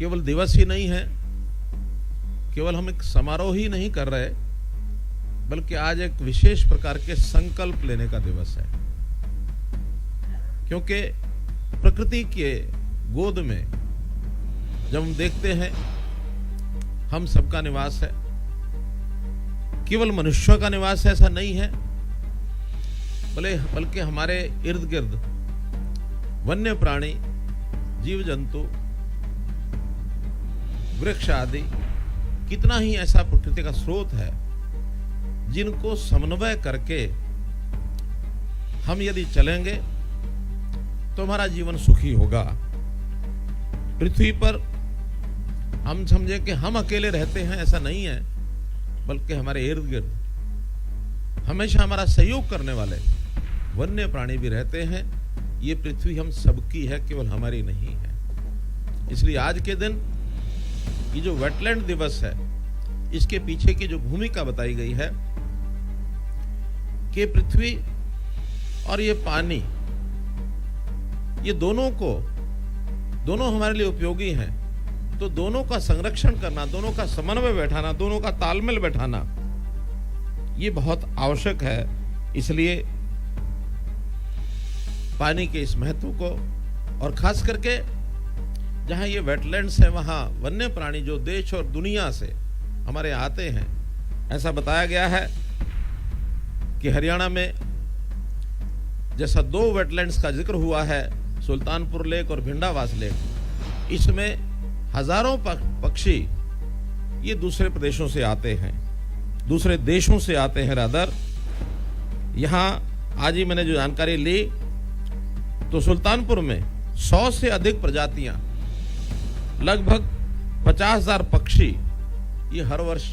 केवल दिवस ही नहीं है, केवल हम एक समारोह ही नहीं कर रहे, बल्कि आज एक विशेष प्रकार के संकल्प लेने का दिवस है। क्योंकि प्रकृति के गोद में जब हम देखते हैं हम सबका निवास है, केवल मनुष्यों का निवास है ऐसा नहीं है, बल्कि हमारे इर्द गिर्द वन्य प्राणी, जीव जंतु, वृक्ष आदि कितना ही ऐसा प्रकृति का स्रोत है जिनको समन्वय करके हम यदि चलेंगे तो हमारा जीवन सुखी होगा। पृथ्वी पर हम समझे कि हम अकेले रहते हैं ऐसा नहीं है, बल्कि हमारे इर्द गिर्द हमेशा हमारा सहयोग करने वाले वन्य प्राणी भी रहते हैं। ये पृथ्वी हम सबकी है, केवल हमारी नहीं है। इसलिए आज के दिन ये जो वेटलैंड दिवस है, इसके पीछे की जो भूमिका बताई गई है कि पृथ्वी और ये पानी, ये दोनों हमारे लिए उपयोगी हैं, तो दोनों का संरक्षण करना, दोनों का समन्वय बैठाना, दोनों का तालमेल बैठाना ये बहुत आवश्यक है। इसलिए पानी के इस महत्व को, और खास करके जहां ये वेटलैंड्स हैं वहां वन्य प्राणी जो देश और दुनिया से हमारे आते हैं, ऐसा बताया गया है कि हरियाणा में जैसा 2 वेटलैंड्स का जिक्र हुआ है, सुल्तानपुर लेक और भिंडावास लेक, इसमें हजारों पक्षी ये दूसरे प्रदेशों से आते हैं, दूसरे देशों से आते हैं रादर। यहां आज ही मैंने जो जानकारी ली तो सुल्तानपुर में 100 से अधिक प्रजातियां, लगभग 50,000 पक्षी ये हर वर्ष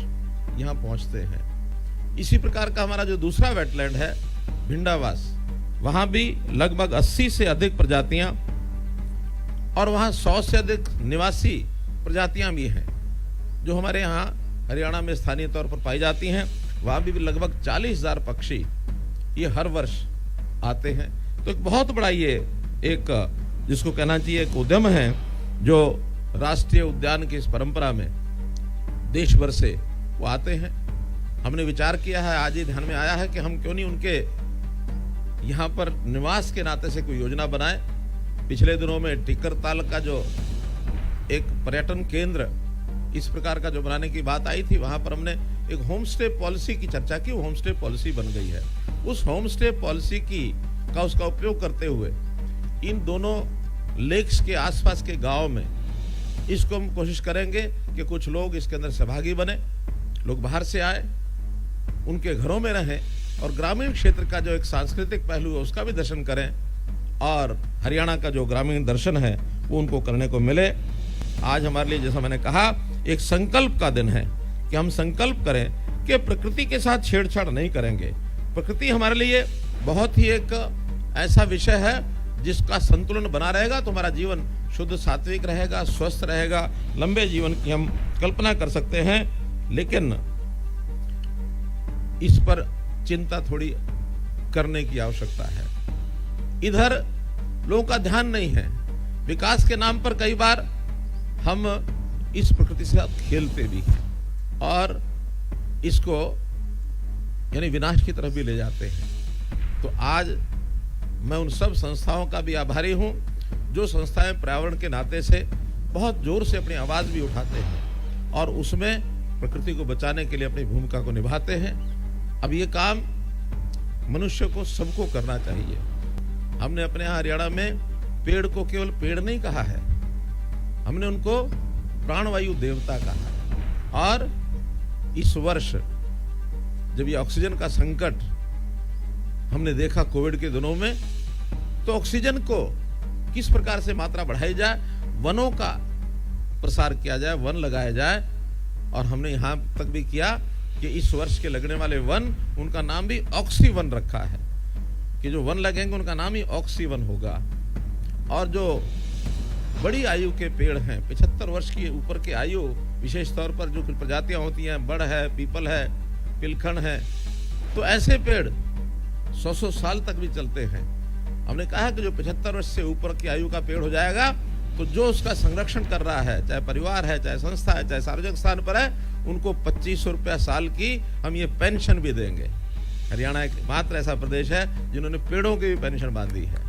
यहां पहुंचते हैं। इसी प्रकार का हमारा जो दूसरा वेटलैंड है भिंडावास, वहां भी लगभग 80 से अधिक प्रजातियां और वहां 100 से अधिक निवासी प्रजातियां भी हैं जो हमारे यहाँ हरियाणा में स्थानीय तौर पर पाई जाती हैं। वहां भी लगभग 40,000 पक्षी ये हर वर्ष आते हैं। तो एक बहुत बड़ा ये एक जिसको कहना चाहिए एक उद्यम है जो राष्ट्रीय उद्यान की इस परंपरा में देश भर से वो आते हैं। हमने विचार किया है, आज ही ध्यान में आया है कि हम क्यों नहीं उनके यहाँ पर निवास के नाते से कोई योजना बनाए। पिछले दिनों में टिक्करताल का जो एक पर्यटन केंद्र इस प्रकार का जो बनाने की बात आई थी, वहां पर हमने एक होम स्टे पॉलिसी की चर्चा की। होम स्टे पॉलिसी बन गई है। उस होम स्टे पॉलिसी का उसका उपयोग करते हुए इन दोनों लेक्स के आसपास के गांव में इसको हम कोशिश करेंगे कि कुछ लोग इसके अंदर सहभागी बने, लोग बाहर से आए, उनके घरों में रहें और ग्रामीण क्षेत्र का जो एक सांस्कृतिक पहलू है उसका भी दर्शन करें, और हरियाणा का जो ग्रामीण दर्शन है वो उनको करने को मिले। आज हमारे लिए, जैसा मैंने कहा, एक संकल्प का दिन है कि हम संकल्प करें कि प्रकृति के साथ छेड़छाड़ नहीं करेंगे। प्रकृति हमारे लिए बहुत ही एक ऐसा विषय है जिसका संतुलन बना रहेगा तो हमारा जीवन शुद्ध सात्विक रहेगा, स्वस्थ रहेगा, लंबे जीवन की हम कल्पना कर सकते हैं। लेकिन इस पर चिंता थोड़ी करने की आवश्यकता है। इधर लोगों का ध्यान नहीं है। विकास के नाम पर कई बार हम इस प्रकृति से साथ खेलते भी हैं और इसको यानी विनाश की तरफ भी ले जाते हैं। तो आज मैं उन सब संस्थाओं का भी आभारी हूं जो संस्थाएं पर्यावरण के नाते से बहुत जोर से अपनी आवाज भी उठाते हैं और उसमें प्रकृति को बचाने के लिए अपनी भूमिका को निभाते हैं। अब ये काम मनुष्य को सबको करना चाहिए। हमने अपने यहाँ हरियाणा में पेड़ को केवल पेड़ नहीं कहा है, हमने उनको प्राणवायु देवता कहा है। और इस वर्ष जब ये ऑक्सीजन का संकट हमने देखा कोविड के दिनों में, तो ऑक्सीजन को किस प्रकार से मात्रा बढ़ाई जाए, वनों का प्रसार किया जाए, वन लगाया जाए। और हमने यहाँ तक भी किया कि इस वर्ष के लगने वाले वन, उनका नाम भी ऑक्सी वन रखा है कि जो वन लगेंगे उनका नाम ही ऑक्सी वन होगा। और जो बड़ी आयु के पेड़ हैं, 75 वर्ष की ऊपर के आयु, विशेष तौर पर जो प्रजातियां होती हैं, बड़ है, पीपल है, पिलखण है, तो ऐसे पेड़ 100-100 साल तक भी चलते हैं। हमने कहा कि जो 75 वर्ष से ऊपर की आयु का पेड़ हो जाएगा तो जो उसका संरक्षण कर रहा है, चाहे परिवार है, चाहे संस्था है, चाहे सार्वजनिक स्थान पर है, उनको 2500 रुपया साल की हम ये पेंशन भी देंगे। हरियाणा एक मात्र ऐसा प्रदेश है जिन्होंने पेड़ों की भी पेंशन बांधी है।